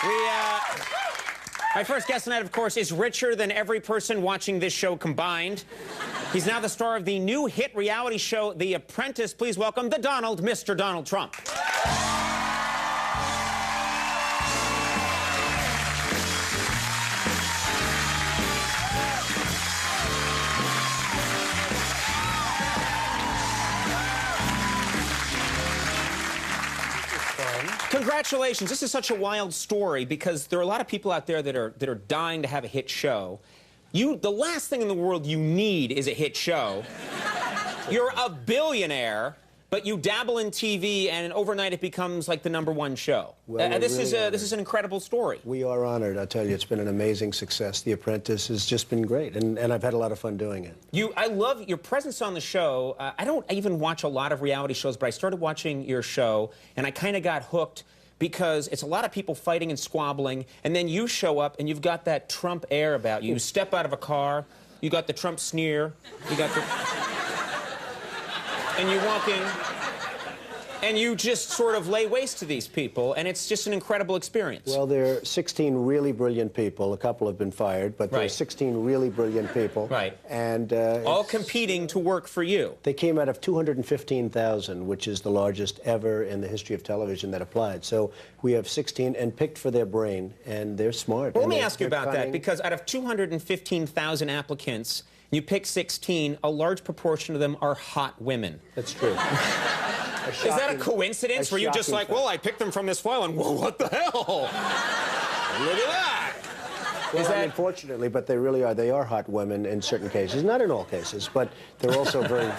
My first guest tonight, of course, is richer than every person watching this show combined. He's now the star of the new hit reality show, The Apprentice. Please welcome the Donald, Mr. Donald Trump. Congratulations. This is such a wild story because there are a lot of people out there that are dying to have a hit show. The last thing in the world you need is a hit show. You're a billionaire, but you dabble in TV, and overnight it becomes like the #1 show. Well, this is an incredible story. We are honored. I tell you, it's been an amazing success. The Apprentice has just been great, and I've had a lot of fun doing it. I love your presence on the show. I don't even watch a lot of reality shows, but I started watching your show, and I kind of got hooked because it's a lot of people fighting and squabbling, and then you show up, and you've got that Trump air about you. You step out of a car, you got the Trump sneer, you got the... and you walk in, and you just sort of lay waste to these people, and it's just an incredible experience. Well, there are 16 really brilliant people. A couple have been fired, but there are 16 really brilliant people. Right. And all competing to work for you. They came out of 215,000, which is the largest ever in the history of television that applied. So we have 16 and picked for their brain, and they're smart. Well, let me ask you about that, because out of 215,000 applicants, you pick 16, a large proportion of them are hot women. That's true. Is that a coincidence? Were you just like, well, I picked them from this file, and whoa, what the hell? Look at that. Well, unfortunately, but they really are. They are hot women in certain cases. Not in all cases, but they're also very...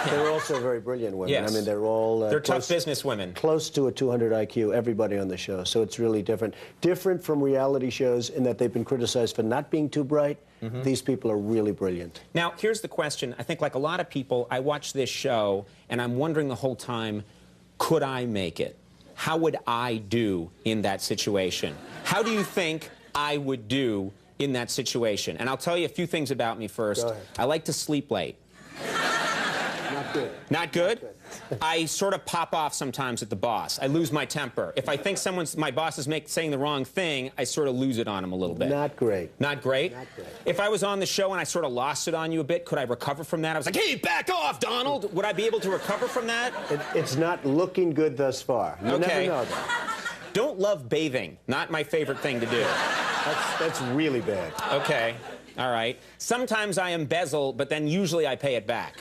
They're also very brilliant women. Yes. I mean, they're all... they're tough business women. Close to a 200 IQ, everybody on the show. So it's really different. Different from reality shows in that they've been criticized for not being too bright. These people are really brilliant. Now, here's the question. I think, like a lot of people, I watch this show, and I'm wondering the whole time, could I make it? How would I do in that situation? How do you think I would do in that situation? And I'll tell you a few things about me first. Go ahead. I like to sleep late. Not good. Not good? I sort of pop off sometimes at the boss. I lose my temper. If I think my boss is saying the wrong thing, I sort of lose it on him a little bit. Not great. Not great? Not great. If I was on the show and I sort of lost it on you a bit, could I recover from that? I was like, hey, back off, Donald! Would I be able to recover from that? It's not looking good thus far. You never know that. Don't love bathing. Not my favorite thing to do. That's really bad. Okay. All right. Sometimes I embezzle, but then usually I pay it back.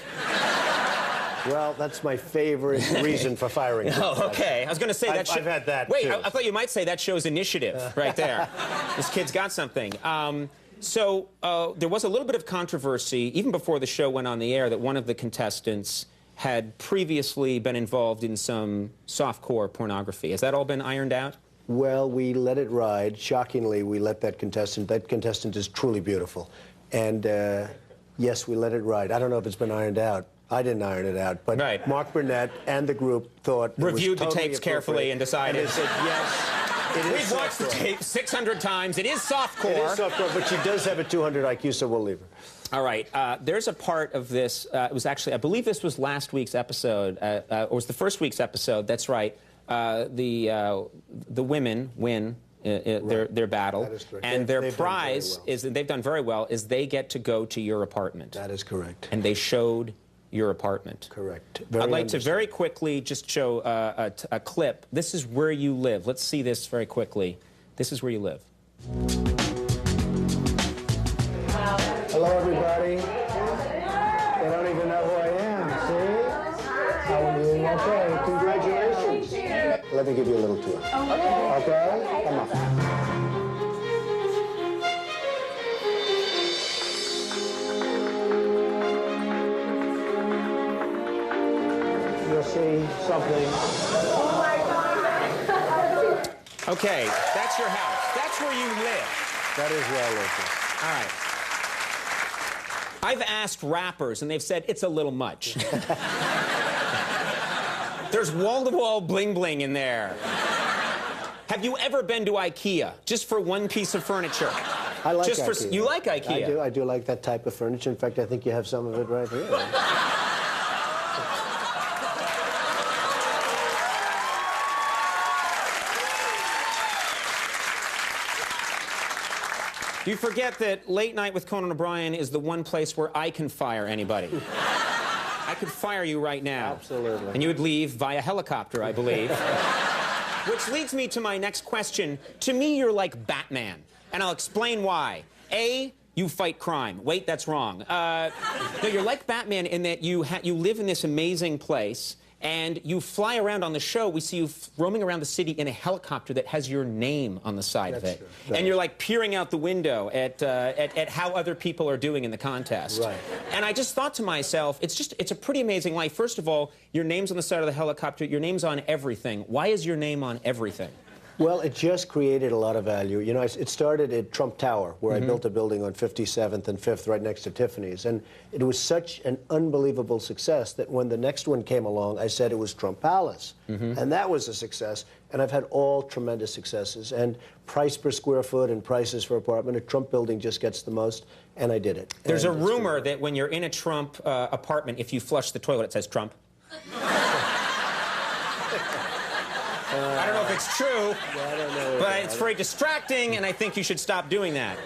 Well, that's my favorite reason for firing. Oh, okay. I was going to say that. I've had that. Wait, too. I thought you might say that shows initiative right there. This kid's got something. So there was a little bit of controversy even before the show went on the air that one of the contestants had previously been involved in some softcore pornography. Has that all been ironed out? Well, we let it ride. Shockingly, we let that contestant. That contestant is truly beautiful, and yes, we let it ride. I don't know if it's been ironed out. I didn't iron it out, but Mark Burnett and the group thought reviewed it was the tapes carefully and decided. And they said yes. We've watched the tape 600 times. It is softcore. It is softcore, but she does have a 200 IQ, so we'll leave her. All right. There's a part of this. It was actually, I believe this was last week's episode, or was the first week's episode. That's right. The women win their battle, and their prize is that they've done very well. Is they get to go to your apartment. That is correct. And they showed your apartment. Correct. I'd like to very quickly just show a clip. This is where you live. Let's see this very quickly. This is where you live. Hello, everybody. They don't even know who I am, see? How are you? Okay, congratulations. Let me give you a little tour. Okay? Come on. You'll see something. Oh my God! Okay, that's your house. That's where you live. That is where I live. All right. I've asked rappers, and they've said it's a little much. There's wall-to-wall bling-bling in there. Have you ever been to IKEA just for one piece of furniture? I like IKEA. You like IKEA? I do like that type of furniture. In fact, I think you have some of it right here. You forget that Late Night with Conan O'Brien is the one place where I can fire anybody. I could fire you right now. Absolutely. And you would leave via helicopter, I believe. Which leads me to my next question. To me, you're like Batman, and I'll explain why. A, you fight crime. Wait, that's wrong. No, you're like Batman in that you live in this amazing place, and you fly around on the show. We see you roaming around the city in a helicopter that has your name on the side of it. True. And you're like peering out the window at how other people are doing in the contest. Right. And I just thought to myself, it's a pretty amazing life. First of all, your name's on the side of the helicopter. Your name's on everything. Why is your name on everything? Well, it just created a lot of value. You know, it started at Trump Tower, where I built a building on 57th and 5th right next to Tiffany's. And it was such an unbelievable success that when the next one came along, I said it was Trump Palace. And that was a success. And I've had all tremendous successes. And price per square foot and prices for apartment, a Trump building just gets the most, and I did it. There's and a rumor that when you're in a Trump apartment, if you flush the toilet, it says Trump. I don't know if it's true, but it's very distracting, and I think you should stop doing that.